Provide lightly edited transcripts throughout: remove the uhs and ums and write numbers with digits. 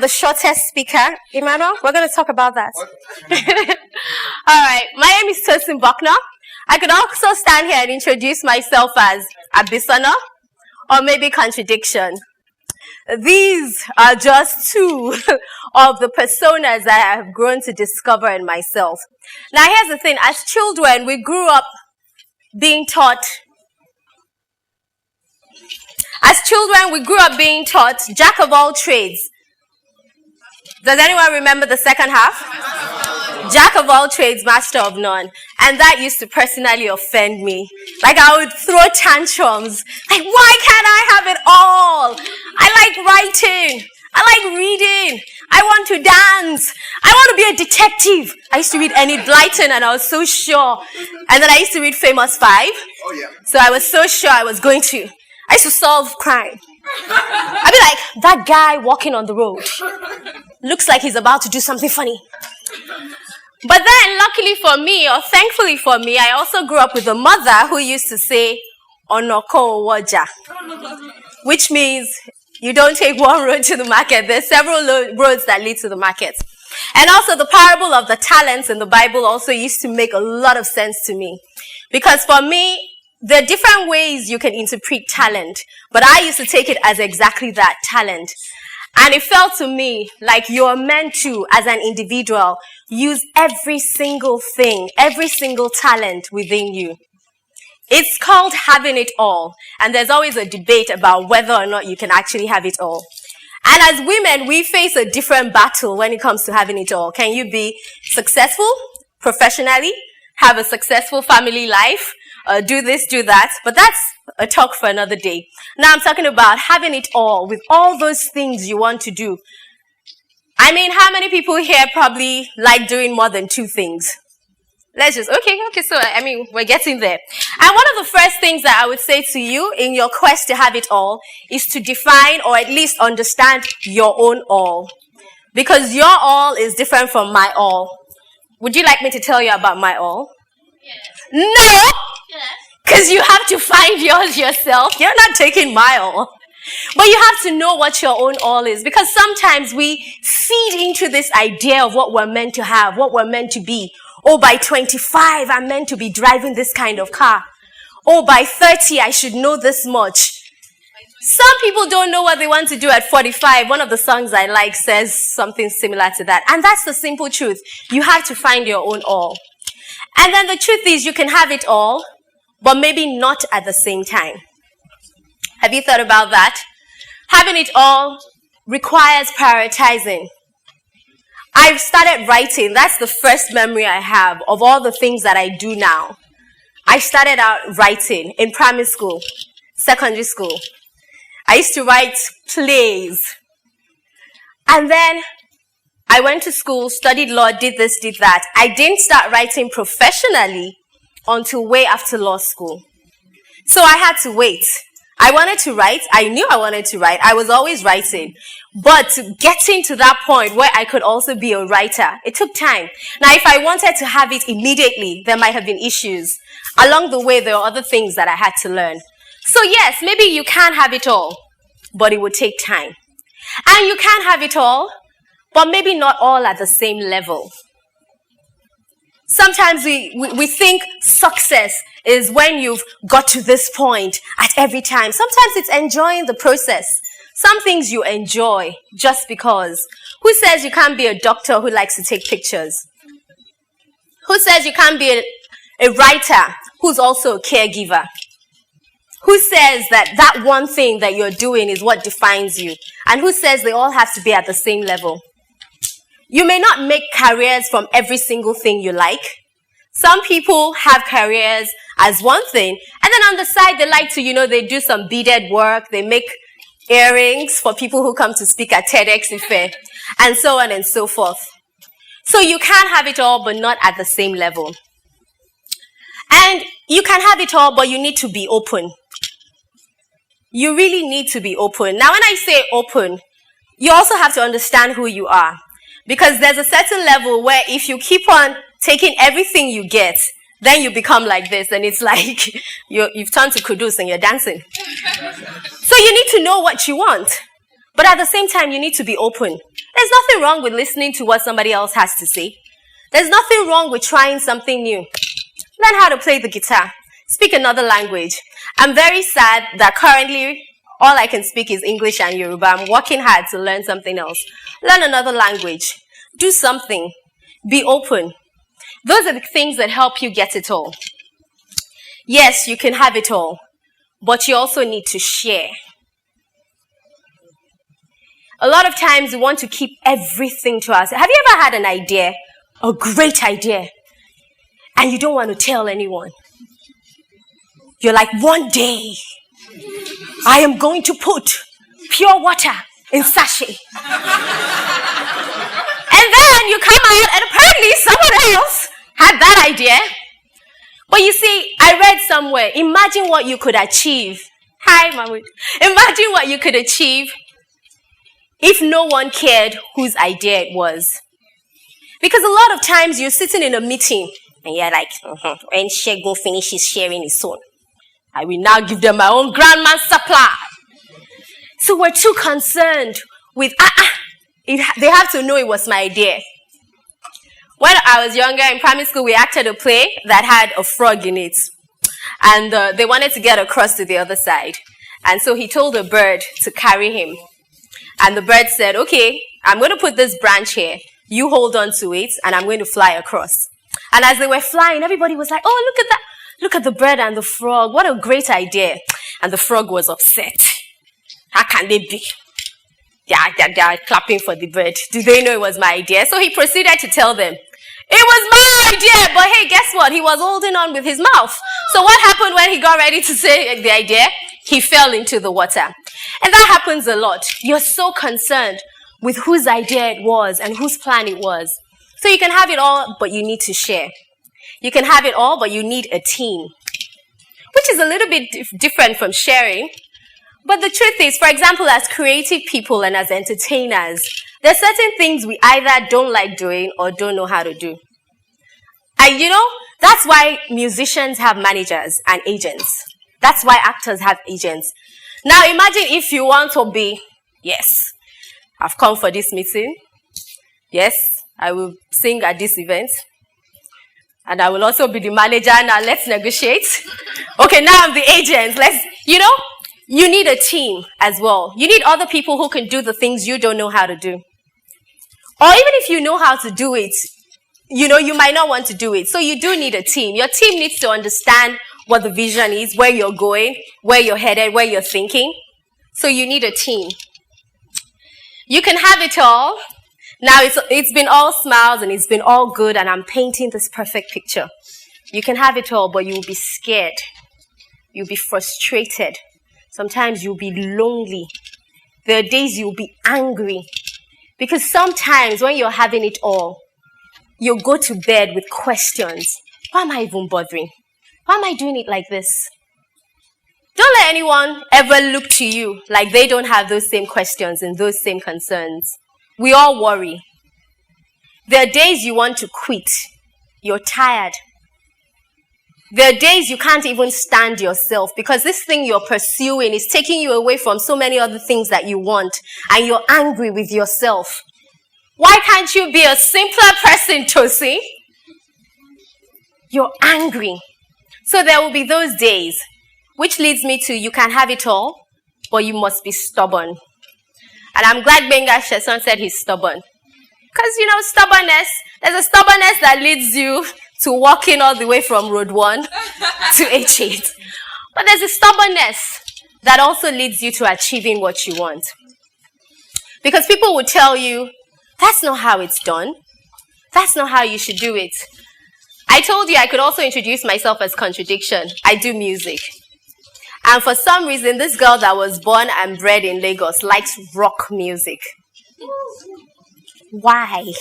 the shortest speaker. Emmanuel, we're going to talk about that. All right. My name is Tosyn Bucknor. I could also stand here and introduce myself as Abisana or maybe contradiction. These are just two of the personas that I have grown to discover in myself. Now, here's the thing. As children, we grew up being taught jack of all trades. Does anyone remember the second half? Jack of all trades, master of none. And that used to personally offend me. Like, I would throw tantrums. Like, why can't I have it all? I like writing. I like reading. I want to dance. I want to be a detective. I used to read Enid Blyton and I was so sure. And then I used to read Famous Five. Oh, yeah. So I was so sure I was going to. I used to solve crime. I'd be like, that guy walking on the road looks like he's about to do something funny. But then, luckily for me, or thankfully for me, I also grew up with a mother who used to say, Onoko Waja, which means you don't take one road to the market. There's several roads that lead to the market. And also the parable of the talents in the Bible also used to make a lot of sense to me. Because for me, there are different ways you can interpret talent, but I used to take it as exactly that, talent. And it felt to me like you're meant to, as an individual, use every single thing, every single talent within you. It's called having it all. And there's always a debate about whether or not you can actually have it all. And as women, we face a different battle when it comes to having it all. Can you be successful professionally, have a successful family life, do this, do that? But that's a talk for another day. Now I'm talking about having it all with all those things you want to do. I mean, how many people here probably like doing more than two things? Okay, so I mean, we're getting there. And one of the first things that I would say to you in your quest to have it all is to define or at least understand your own all. Because your all is different from my all. Would you like me to tell you about my all? Yes. No! Yes. Because you have to find yours yourself. You're not taking my all. But you have to know what your own all is. Because sometimes we feed into this idea of what we're meant to have, what we're meant to be. Oh, by 25, I'm meant to be driving this kind of car. Oh, by 30, I should know this much. Some people don't know what they want to do at 45. One of the songs I like says something similar to that. And that's the simple truth. You have to find your own all. And then the truth is you can have it all, but maybe not at the same time. Have you thought about that? Having it all requires prioritizing. I've started writing. That's the first memory I have of all the things that I do now. I started out writing in primary school, secondary school. I used to write plays. And then I went to school, studied law, did this, did that. I didn't start writing professionally until way after law school. So I had to wait. I wanted to write. I knew I wanted to write. I was always writing. But getting to that point where I could also be a writer, it took time. Now, if I wanted to have it immediately, there might have been issues. Along the way, there are other things that I had to learn. So yes, maybe you can have it all, but it would take time. And you can have it all, but maybe not all at the same level. Sometimes we think success is when you've got to this point at every time. Sometimes it's enjoying the process. Some things you enjoy just because. Who says you can't be a doctor who likes to take pictures? Who says you can't be a writer who's also a caregiver? Who says that one thing that you're doing is what defines you? And who says they all have to be at the same level? You may not make careers from every single thing you like. Some people have careers as one thing, and then on the side they like to, they do some beaded work, they make earrings for people who come to speak at TEDxIfe, and so on and so forth. So you can have it all, but not at the same level. And you can have it all, but you need to be open. You really need to be open. Now, when I say open, you also have to understand who you are. Because there's a certain level where if you keep on taking everything you get, then you become like this, and it's like you've turned to Kudus and you're dancing. So you need to know what you want. But at the same time, you need to be open. There's nothing wrong with listening to what somebody else has to say. There's nothing wrong with trying something new. Learn how to play the guitar. Speak another language. I'm very sad that currently all I can speak is English and Yoruba. I'm working hard to learn something else. Learn another language. Do something. Be open. Those are the things that help you get it all. Yes, you can have it all, but you also need to share. A lot of times we want to keep everything to ourselves. Have you ever had an idea, a great idea, and you don't want to tell anyone? You're like, one day, I am going to put pure water in sachet. And then you come out and apparently someone else had that idea. But you see, I read somewhere, imagine what you could achieve. Hi, Mahmoud. Imagine what you could achieve if no one cared whose idea it was. Because a lot of times you're sitting in a meeting and you're like, when Shego finishes sharing his own, I will now give them my own grandma supply. So we're too concerned with, they have to know it was my idea. When I was younger in primary school, we acted a play that had a frog in it. And they wanted to get across to the other side. And so he told a bird to carry him. And the bird said, okay, I'm going to put this branch here. You hold on to it, and I'm going to fly across. And as they were flying, everybody was like, oh, look at that. Look at the bird and the frog. What a great idea. And the frog was upset. How can they be? They are clapping for the bird. Do they know it was my idea? So he proceeded to tell them, it was my idea. But hey, guess what? He was holding on with his mouth. So what happened when he got ready to say the idea? He fell into the water. And that happens a lot. You're so concerned with whose idea it was and whose plan it was. So you can have it all, but you need to share. You can have it all, but you need a team. Which is a little bit different from sharing. But the truth is, for example, as creative people and as entertainers, there are certain things we either don't like doing or don't know how to do. And that's why musicians have managers and agents. That's why actors have agents. Now imagine if you want to be, yes, I've come for this meeting. Yes, I will sing at this event. And I will also be the manager. Now let's negotiate. Okay, now I'm the agent. You need a team as well. You need other people who can do the things you don't know how to do. Or even if you know how to do it, you might not want to do it. So you do need a team. Your team needs to understand what the vision is, where you're going, where you're headed, where you're thinking. So you need a team. You can have it all. Now it's been all smiles and it's been all good and I'm painting this perfect picture. You can have it all, but you'll be scared. You'll be frustrated. Sometimes you'll be lonely. There are days you'll be angry. Because sometimes when you're having it all, you'll go to bed with questions. Why am I even bothering? Why am I doing it like this? Don't let anyone ever look to you like they don't have those same questions and those same concerns. We all worry. There are days you want to quit. You're tired. There are days you can't even stand yourself because this thing you're pursuing is taking you away from so many other things that you want, and you're angry with yourself. Why can't you be a simpler person, Tosyn? You're angry. So there will be those days, which leads me to you can have it all, but you must be stubborn. And I'm glad Benga Sheson said he's stubborn. Because, stubbornness, there's a stubbornness that leads you to walking all the way from road 1 to H8. But there's a stubbornness that also leads you to achieving what you want. Because people will tell you, that's not how it's done. That's not how you should do it. I told you I could also introduce myself as contradiction. I do music. And for some reason, this girl that was born and bred in Lagos likes rock music. Why?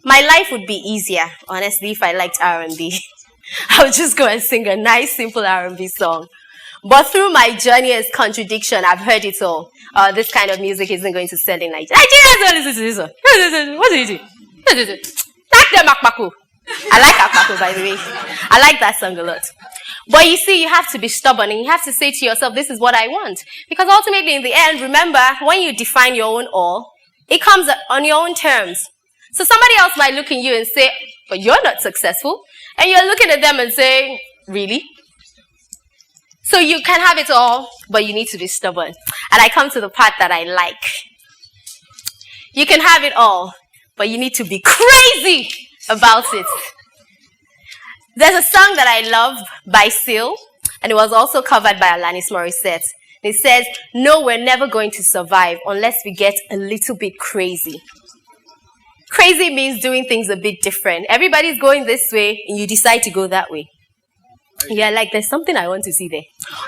My life would be easier, honestly, if I liked R&B. I would just go and sing a nice, simple R&B song. But through my journey as contradiction, I've heard it all. This kind of music isn't going to sell in Nigeria. Nigerians don't listen to this one. What do you do? Take them, Akbaku. I like Akpako, by the way. I like that song a lot. But you see, you have to be stubborn and you have to say to yourself, this is what I want. Because ultimately, in the end, remember, when you define your own all, it comes on your own terms. So somebody else might look at you and say, but you're not successful. And you're looking at them and saying, really? So you can have it all, but you need to be stubborn. And I come to the part that I like. You can have it all, but you need to be crazy about it. There's a song that I love by Seal, and it was also covered by Alanis Morissette. It says, no, we're never going to survive unless we get a little bit crazy. Crazy means doing things a bit different. Everybody's going this way, and you decide to go that way. Yeah, like there's something I want to see there.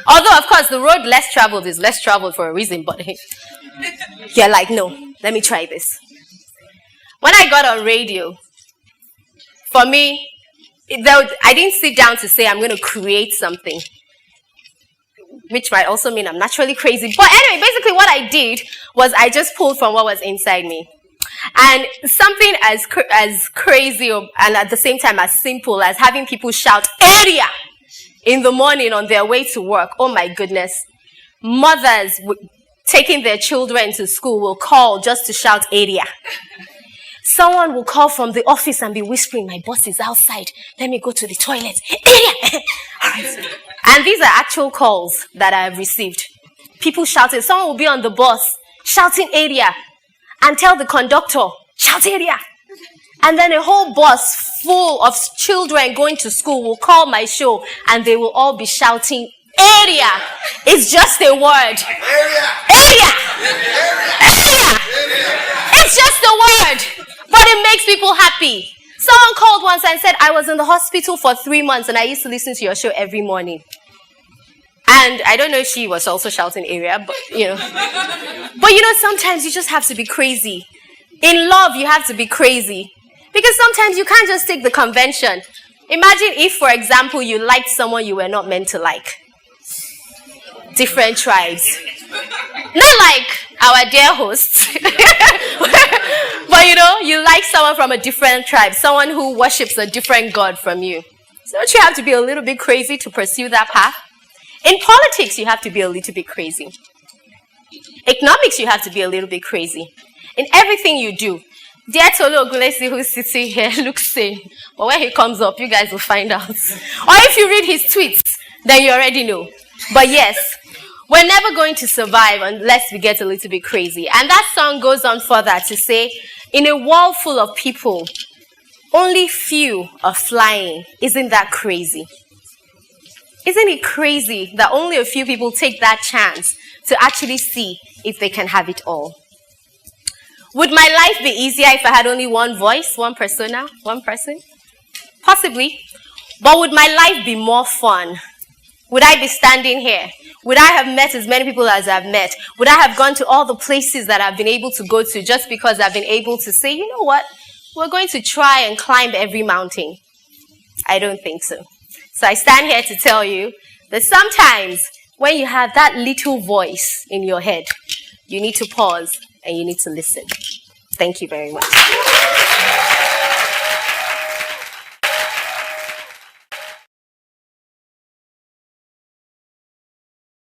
Although, of course, the road less traveled is less traveled for a reason, but you're like, no, let me try this. When I got on radio, for me, I didn't sit down to say I'm going to create something, which might also mean I'm naturally crazy. But anyway, basically what I did was I just pulled from what was inside me. And something as crazy and at the same time as simple as having people shout area in the morning on their way to work. Oh my goodness. Mothers taking their children to school will call just to shout area. Someone will call from the office and be whispering, my boss is outside. Let me go to the toilet. Area! All right. And these are actual calls that I have received. People shouting. Someone will be on the bus shouting area and tell the conductor, shout area. And then a whole bus full of children going to school will call my show and they will all be shouting area. It's just a word. Area. Area. Area. It's just a word. But it makes people happy. Someone called once and said, I was in the hospital for 3 months and I used to listen to your show every morning. And I don't know if she was also shouting area, but you know. But you know, sometimes you just have to be crazy. In love, you have to be crazy. Because sometimes you can't just take the convention. Imagine if, for example, you liked someone you were not meant to like. Different tribes. Not like our dear hosts. But you know, you like someone from a different tribe. Someone who worships a different God from you. So don't you have to be a little bit crazy to pursue that path? In politics, you have to be a little bit crazy. Economics, you have to be a little bit crazy. In everything you do. Dear Tolu Ogulesi, who's sitting here, looks sane. But when he comes up, you guys will find out. Or if you read his tweets, then you already know. But yes, we're never going to survive unless we get a little bit crazy. And that song goes on further to say, in a world full of people, only few are flying. Isn't that crazy? Isn't it crazy that only a few people take that chance to actually see if they can have it all? Would my life be easier if I had only one voice, one persona, one person? Possibly. But would my life be more fun? Would I be standing here? Would I have met as many people as I've met? Would I have gone to all the places that I've been able to go to just because I've been able to say, you know what? We're going to try and climb every mountain. I don't think so. So I stand here to tell you that sometimes when you have that little voice in your head, you need to pause and you need to listen. Thank you very much.